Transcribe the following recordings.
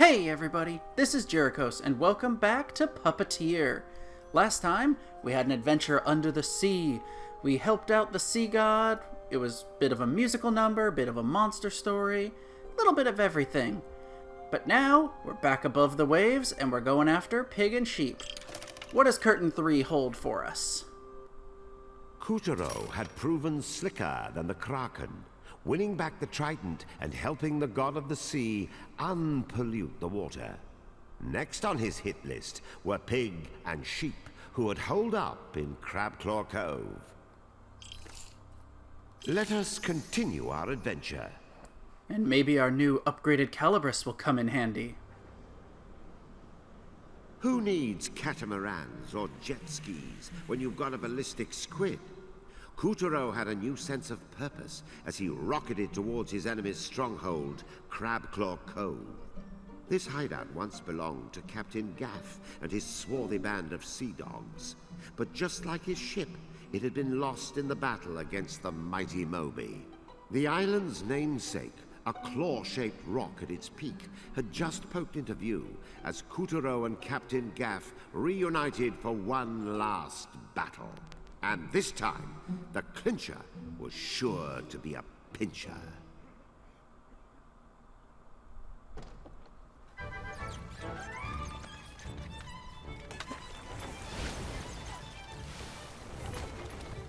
Hey everybody, this is Jerichos, and welcome back to Puppeteer. Last time, we had an adventure under the sea. We helped out the sea god. It was a bit of a musical number, a bit of a monster story, a little bit of everything. But now, we're back above the waves, and we're going after pig and sheep. What does Curtain 3 hold for us? Kuturo had proven slicker than the Kraken, winning back the Trident and helping the god of the sea unpollute the water. Next on his hit list were pig and sheep who would hold up in Crabclaw Cove. Let us continue our adventure. And maybe our new upgraded Calibris will come in handy. Who needs catamarans or jet skis when you've got a ballistic squid? Kuturo had a new sense of purpose as he rocketed towards his enemy's stronghold, Crabclaw Cove. This hideout once belonged to Captain Gaff and his swarthy band of sea dogs. But just like his ship, it had been lost in the battle against the mighty Mobi. The island's namesake, a claw-shaped rock at its peak, had just poked into view as Kuturo and Captain Gaff reunited for one last battle. And this time, the clincher was sure to be a pincher.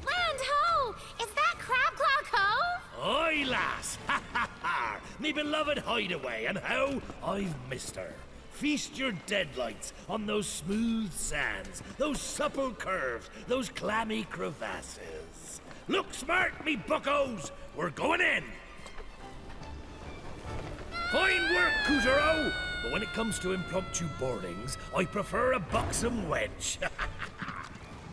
Land ho! Is that Crabclaw Cove? Aye, lass! Ha ha ha! Me beloved hideaway, and how I've missed her. Feast your deadlights on those smooth sands, those supple curves, those clammy crevasses. Look smart, me buckos! We're going in! Fine work, Kuturo! But when it comes to impromptu boardings, I prefer a buxom wedge.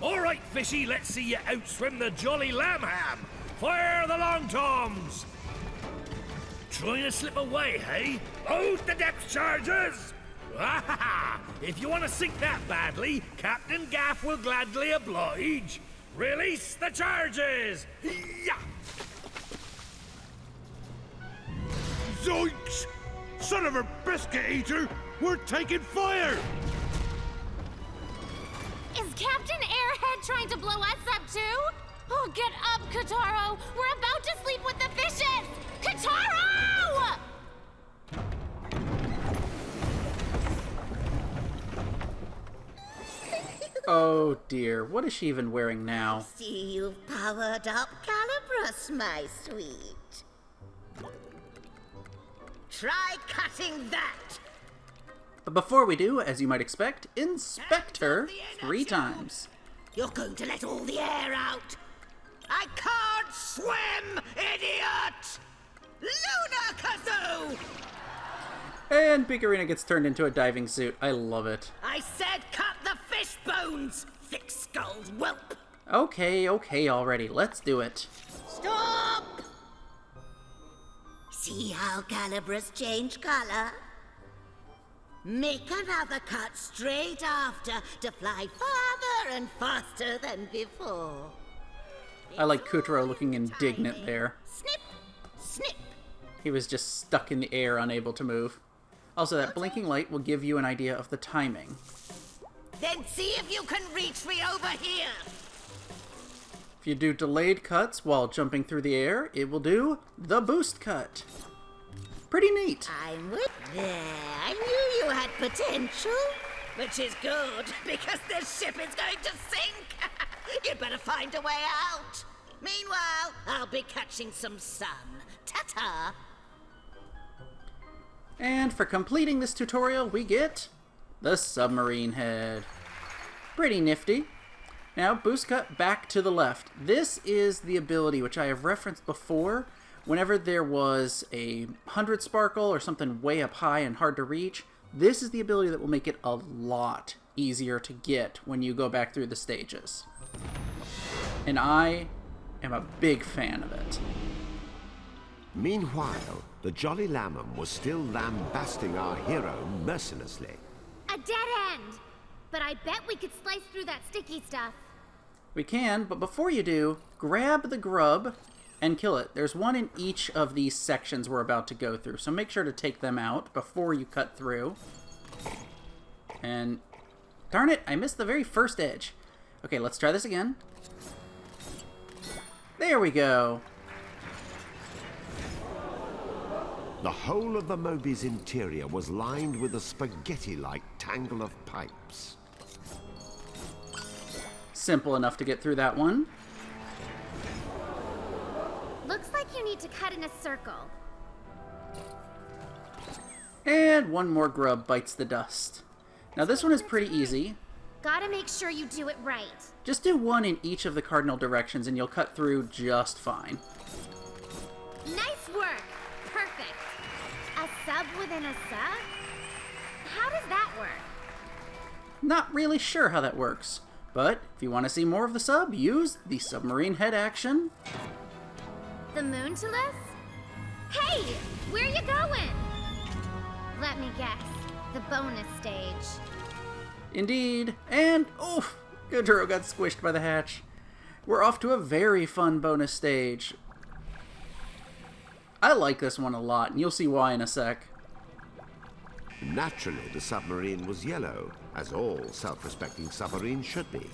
All right, fishy, let's see you outswim the jolly lamb ham. Fire the long toms! Trying to slip away, hey? Load the depth charges! If you want to sink that badly, Captain Gaff will gladly oblige. Release the charges! Yeah. Zoinks! Son of a biscuit eater! We're taking fire! Is Captain Airhead trying to blow us up too? Oh, get up, Kataro! We're about to sleep with the fishes! Kataro! Oh dear, what is she even wearing now? See, you've powered up Calibris, my sweet. Try cutting that! But before we do, as you might expect, inspect her 3 times. You're going to let all the air out! I can't swim, idiot! Lunar Kazoo! And Picarina gets turned into a diving suit. I love it. I said cut the fish bones, thick-skulled whelp! Okay already. Let's do it. Stop! See how Calibris changed color? Make another cut straight after to fly farther and faster than before. I like Kuturo looking indignant there. Snip, snip. He was just stuck in the air, unable to move. Also, that blinking light will give you an idea of the timing. Then see if you can reach me over here. If you do delayed cuts while jumping through the air, it will do the boost cut. Pretty neat. I'm with there. I knew you had potential. Which is good, because this ship is going to sink. You'd better find a way out. Meanwhile, I'll be catching some sun. Ta-ta. And for completing this tutorial, we get the Submarine head. Pretty nifty. Now, boost cut back to the left. This is the ability which I have referenced before. Whenever there was a 100 sparkle or something way up high and hard to reach, this is the ability that will make it a lot easier to get when you go back through the stages. And I am a big fan of it. Meanwhile, the Jolly Lamb was still lambasting our hero mercilessly. A dead end! But I bet we could slice through that sticky stuff. We can, but before you do, grab the grub and kill it. There's one in each of these sections we're about to go through, so make sure to take them out before you cut through. And darn it, I missed the very first edge. Okay, let's try this again. There we go. The whole of the Mobi's interior was lined with a spaghetti-like tangle of pipes. Simple enough to get through that one. Looks like you need to cut in a circle. And one more grub bites the dust. Now this one is pretty easy. Gotta make sure you do it right. Just do one in each of the cardinal directions and you'll cut through just fine. Nice work! Perfect. A sub within a sub? How does that work? Not really sure how that works, but if you want to see more of the sub, use the submarine head action. The Moontilus? Hey! Where you going? Let me guess. The bonus stage. Indeed, and oof, Kotaro got squished by the hatch. We're off to a very fun bonus stage. I like this one a lot, and you'll see why in a sec. Naturally, the submarine was yellow, as all self-respecting submarines should be.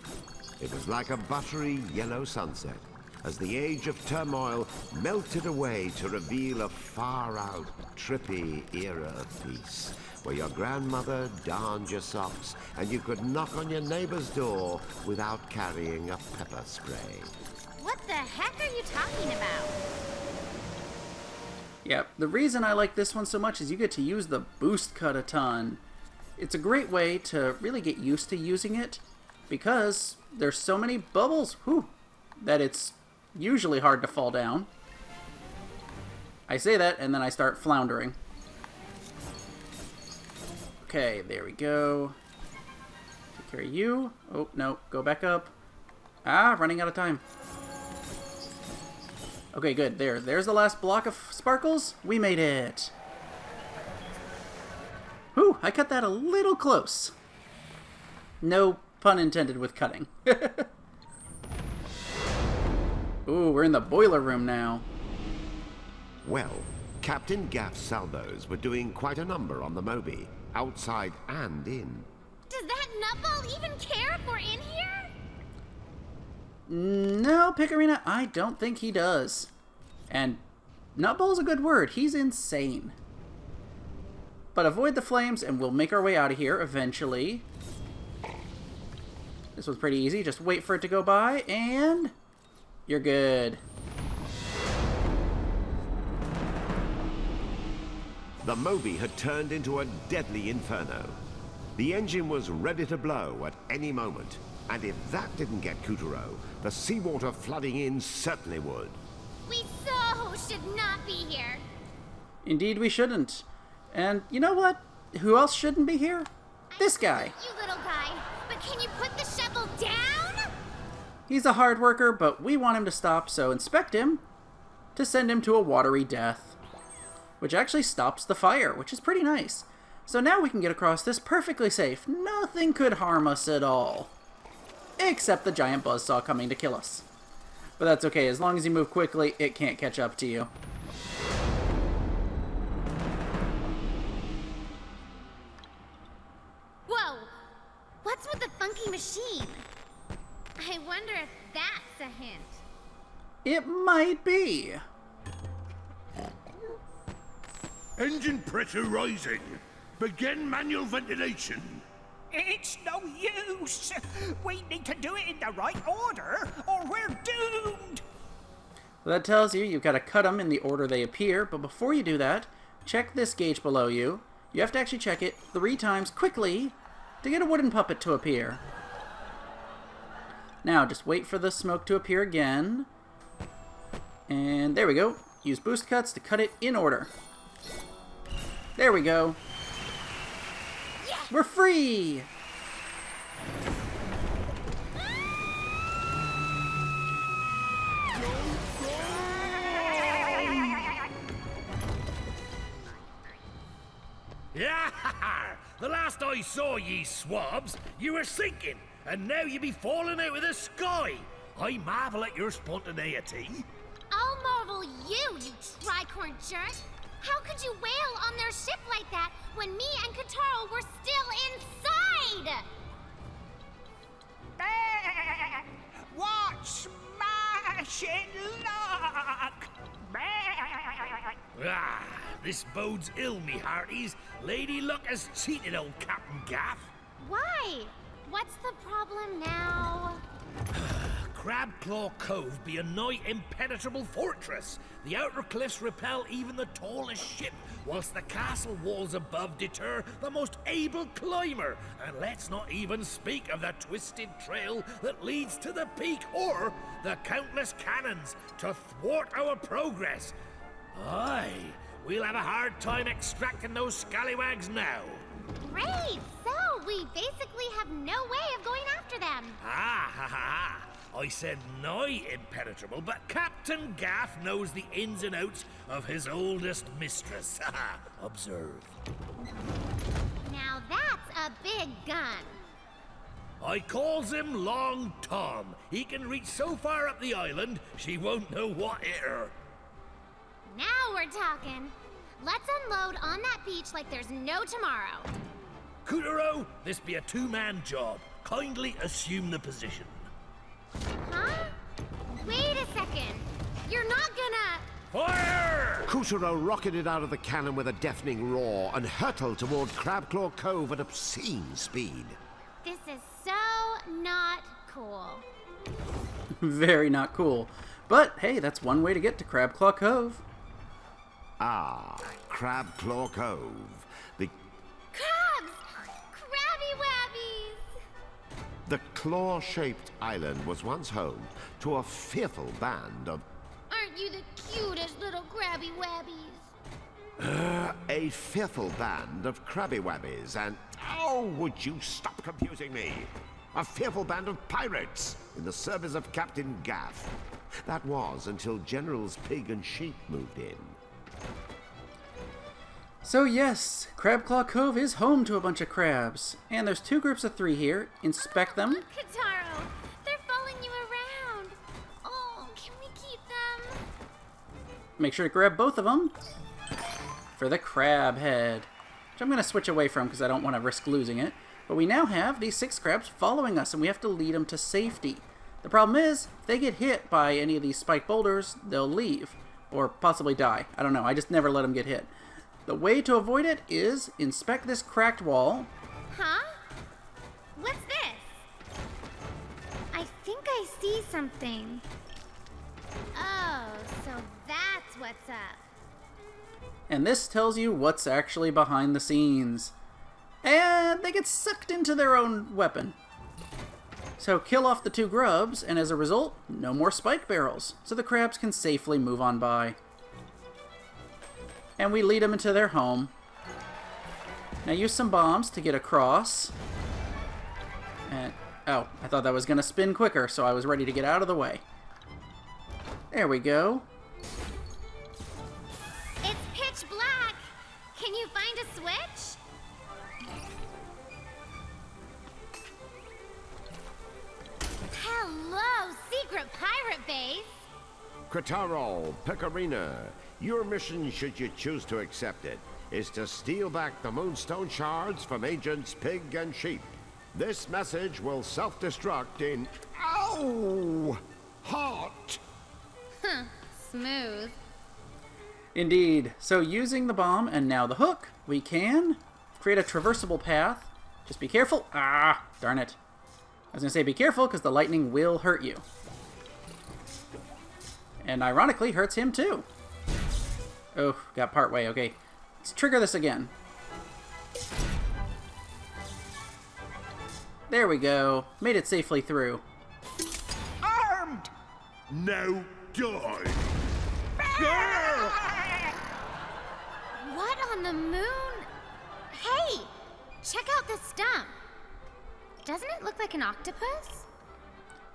It was like a buttery yellow sunset, as the age of turmoil melted away to reveal a far-out, trippy era of peace, where your grandmother darned your socks and you could knock on your neighbor's door without carrying a pepper spray. What the heck are you talking about? Yeah, the reason I like this one so much is you get to use the boost cut a ton. It's a great way to really get used to using it because there's so many bubbles that it's usually hard to fall down. I say that and then I start floundering. Okay, there we go. Take care of you. Oh, no, go back up. Ah, running out of time. Okay, good. There's the last block of sparkles. We made it. Whew, I cut that a little close. No pun intended with cutting. Ooh, we're in the boiler room now. Well, Captain Gaff's salvos were doing quite a number on the Mobi, outside and in. Does that nutball even care if we're in here? No, Picarina, I don't think he does. And nutball's a good word. He's insane. But avoid the flames and we'll make our way out of here eventually. This was pretty easy. Just wait for it to go by and you're good. The Mobi had turned into a deadly inferno. The engine was ready to blow at any moment. And if that didn't get Kotaro, the seawater flooding in certainly would. We so should not be here. Indeed we shouldn't. And you know what? Who else shouldn't be here? This guy. You little guy. But can you put the shovel down? He's a hard worker, but we want him to stop, so inspect him to send him to a watery death. Which actually stops the fire, which is pretty nice. So now we can get across this perfectly safe. Nothing could harm us at all. Except the giant buzzsaw coming to kill us. But that's okay, as long as you move quickly, it can't catch up to you. Whoa! What's with the funky machine? I wonder if that's a hint. It might be. Engine pressure rising. Begin manual ventilation. It's no use. We need to do it in the right order, or we're doomed. That tells you've got to cut them in the order they appear, but before you do that, check this gauge below you. You have to actually check it 3 times quickly to get a wooden puppet to appear. Now, just wait for the smoke to appear again. And there we go. Use boost cuts to cut it in order. There we go. We're free! Yeah! The last I saw ye swabs, you were sinking, and now you be falling out of the sky. I marvel at your spontaneity. Almost! marvel you tricorn jerk! How could you wail on their ship like that when me and Kataro were still inside? What smashing luck! Ah, this bodes ill, me hearties. Lady Luck has cheated old Captain Gaff. Why? What's the problem now? Crabclaw Cove be a nigh impenetrable fortress. The outer cliffs repel even the tallest ship, whilst the castle walls above deter the most able climber. And let's not even speak of the twisted trail that leads to the peak, or the countless cannons to thwart our progress. Aye, we'll have a hard time extracting those scallywags now. Great! So, we basically have no way of going after them. Ah, ha, ha, ha. I said nigh impenetrable, but Captain Gaff knows the ins and outs of his oldest mistress. Observe. Now that's a big gun. I calls him Long Tom. He can reach so far up the island, she won't know what hit her. Now we're talking. Let's unload on that beach like there's no tomorrow. Kutaro, this be a two-man job. Kindly assume the position. Huh? Wait a second. You're not gonna... Fire! Kutaro rocketed out of the cannon with a deafening roar and hurtled toward Crabclaw Cove at obscene speed. This is so not cool. Very not cool. But hey, that's one way to get to Crabclaw Cove. Ah, Crabclaw Cove. Crabs! Crabby Wabbies! The claw-shaped island was once home to a fearful band of... Aren't you the cutest little Crabby Wabbies? a fearful band of Crabby-Wabbies and... Oh, would you stop confusing me? A fearful band of pirates in the service of Captain Gaff. That was until Generals Pig and Sheep moved in. So yes, Crabclaw Cove is home to a bunch of crabs. And there's 2 groups of 3 here. Inspect them. Kataro, they're following you around. Oh, can we keep them? Make sure to grab both of them for the crab head, which I'm going to switch away from because I don't want to risk losing it. But we now have these 6 crabs following us, and we have to lead them to safety. The problem is, if they get hit by any of these spiked boulders, they'll leave, or possibly die. I don't know, I just never let them get hit. The way to avoid it is inspect this cracked wall. Huh? What's this? I think I see something. Oh, so that's what's up. And this tells you what's actually behind the scenes. And they get sucked into their own weapon. So kill off the 2 grubs, and as a result, no more spike barrels, so the crabs can safely move on by. And we lead them into their home. Now use some bombs to get across. And, oh, I thought that was going to spin quicker, so I was ready to get out of the way. There we go. It's pitch black. Can you find a switch? Hello, secret pirate base. Krataro, Pecorina, your mission, should you choose to accept it, is to steal back the Moonstone shards from Agents Pig and Sheep. This message will self-destruct in... Ow! Hot! Smooth. Indeed. So using the bomb and now the hook, we can create a traversable path. Just be careful. Ah, darn it. I was going to say be careful because the lightning will hurt you. And ironically, hurts him too. Oh, got part way. Okay. Let's trigger this again. There we go. Made it safely through. Armed! Now die! What on the moon? Hey, check out this stump. Doesn't it look like an octopus?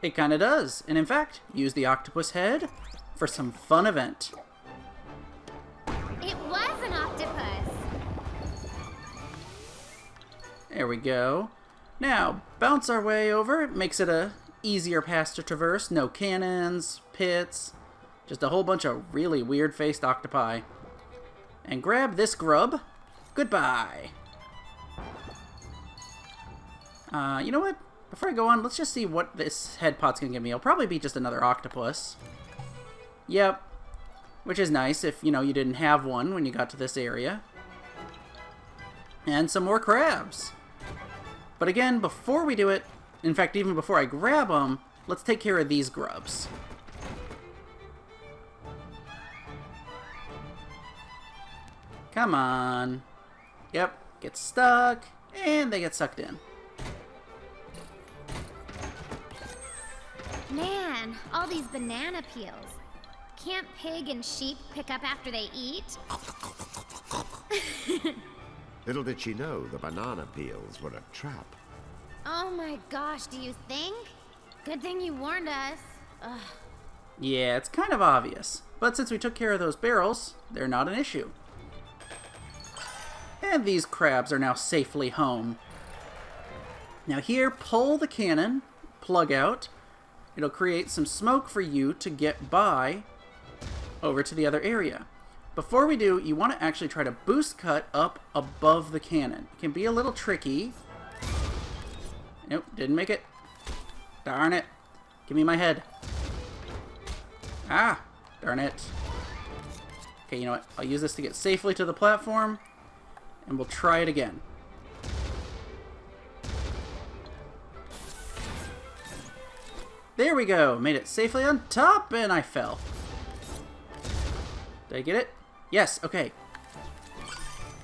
It kinda does. And in fact, use the octopus head for some fun event. It was an octopus. There we go. Now, bounce our way over. It makes it a easier pass to traverse. No cannons, pits. Just a whole bunch of really weird-faced octopi. And grab this grub. Goodbye. You know what? Before I go on, let's just see what this head pot's gonna give me. It'll probably be just another octopus. Yep. Which is nice if, you know, you didn't have one when you got to this area. And some more crabs. But again, before we do it, in fact, even before I grab them, let's take care of these grubs. Come on. Yep, get stuck, and they get sucked in. Man, all these banana peels. Can't pig and sheep pick up after they eat? Little did she know the banana peels were a trap. Oh my gosh, do you think? Good thing you warned us. Ugh. Yeah, it's kind of obvious. But since we took care of those barrels, they're not an issue. And these crabs are now safely home. Now here, pull the cannon, plug out. It'll create some smoke for you to get by over to the other area. Before we do, you want to actually try to boost cut up above the cannon. It can be a little tricky. Nope, didn't make it. Darn it. Give me my head. Ah, darn it. Okay, you know what? I'll use this to get safely to the platform, and we'll try it again. There we go. Made it safely on top, and I fell. Did I get it? Yes, okay.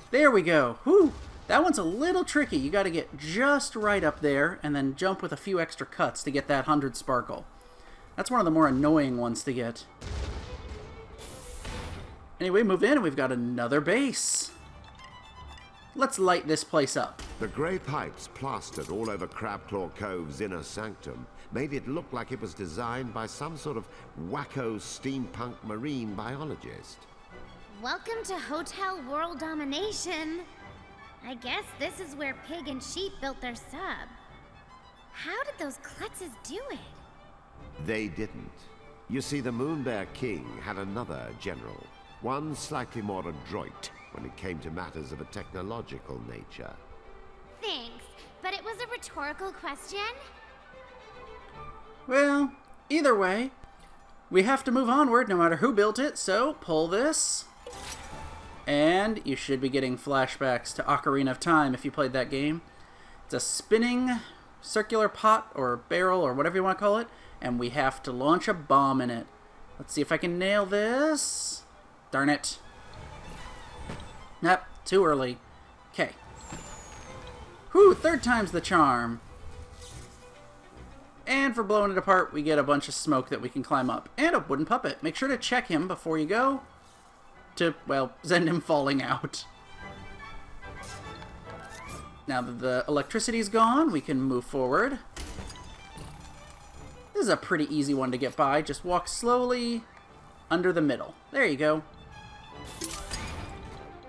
There we go. Whew. That one's a little tricky. You got to get just right up there and then jump with a few extra cuts to get that 100 sparkle. That's one of the more annoying ones to get. Anyway, move in and we've got another base. Let's light this place up. The grey pipes plastered all over Crabclaw Cove's inner sanctum made it look like it was designed by some sort of wacko steampunk marine biologist. Welcome to Hotel World Domination. I guess this is where pig and sheep built their sub. How did those klutzes do it? They didn't. You see, the Moonbear King had another general, one slightly more adroit when it came to matters of a technological nature. Thanks, but it was a rhetorical question. Well, either way, we have to move onward no matter who built it, so pull this. And you should be getting flashbacks to Ocarina of Time if you played that game. It's a spinning circular pot or barrel or whatever you want to call it, and we have to launch a bomb in it. Let's see if I can nail this. Darn it. Nope, too early. Okay. Whew, third time's the charm. And for blowing it apart, we get a bunch of smoke that we can climb up. And a wooden puppet. Make sure to check him before you go to, well, send him falling out. Now that the electricity's gone, we can move forward. This is a pretty easy one to get by. Just walk slowly under the middle. There you go.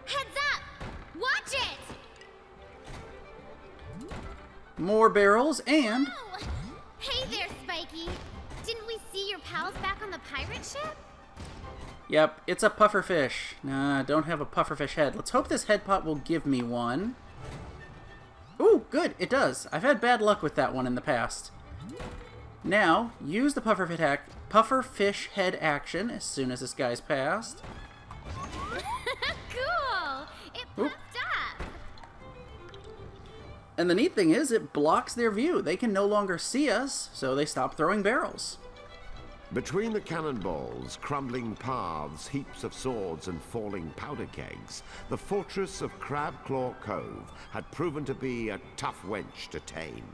Heads up! Watch it! More barrels and... Oh. Hey there, Spiky. Didn't we see your pals back on the pirate ship? Yep, it's a pufferfish. Nah, don't have a pufferfish head. Let's hope this head pot will give me one. Ooh, good, it does. I've had bad luck with that one in the past. Now, use the pufferfish head action as soon as this guy's passed. Cool! It Oop. puffed up! And the neat thing is, it blocks their view. They can no longer see us, so they stop throwing barrels. Between the cannonballs, crumbling paths, heaps of swords, and falling powder kegs, the fortress of Crabclaw Cove had proven to be a tough wench to tame.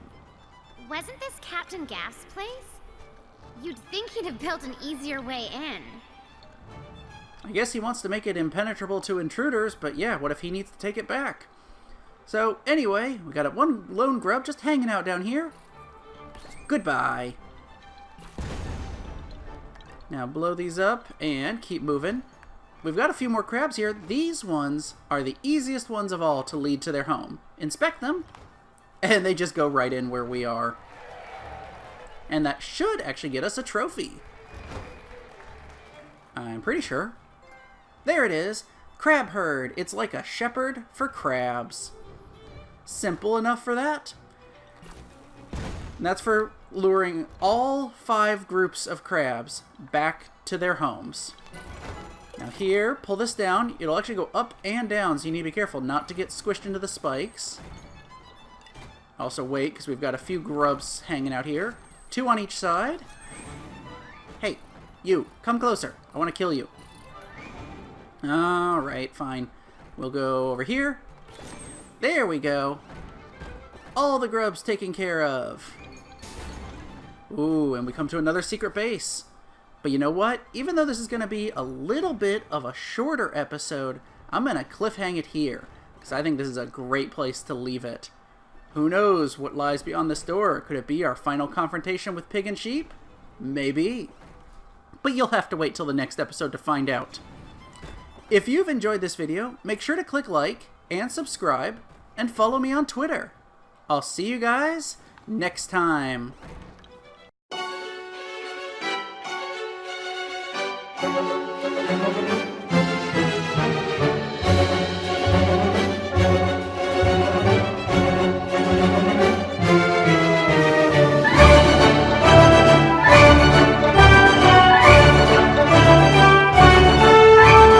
Wasn't this Captain Gaff's place? You'd think he'd have built an easier way in. I guess he wants to make it impenetrable to intruders, but yeah, what if he needs to take it back? So, anyway, we got one lone grub just hanging out down here. Goodbye. Now blow these up and keep moving. We've got a few more crabs here. These ones are the easiest ones of all to lead to their home. Inspect them, and they just go right in where we are. And that should actually get us a trophy. I'm pretty sure. There it is. Crabheard. It's like a shepherd for crabs. Simple enough for that. And that's for luring all 5 groups of crabs back to their homes. Now here, pull this down. It'll actually go up and down, so you need to be careful not to get squished into the spikes. Also wait, because we've got a few grubs hanging out here. 2 on each side. Hey, you, come closer. I want to kill you. Alright, fine. We'll go over here. There we go. All the grubs taken care of. Ooh, and we come to another secret base. But you know what? Even though this is going to be a little bit of a shorter episode, I'm going to cliffhang it here, because I think this is a great place to leave it. Who knows what lies beyond this door? Could it be our final confrontation with Pig and Sheep? Maybe. But you'll have to wait till the next episode to find out. If you've enjoyed this video, make sure to click like and subscribe, and follow me on Twitter. I'll see you guys next time. Thank you.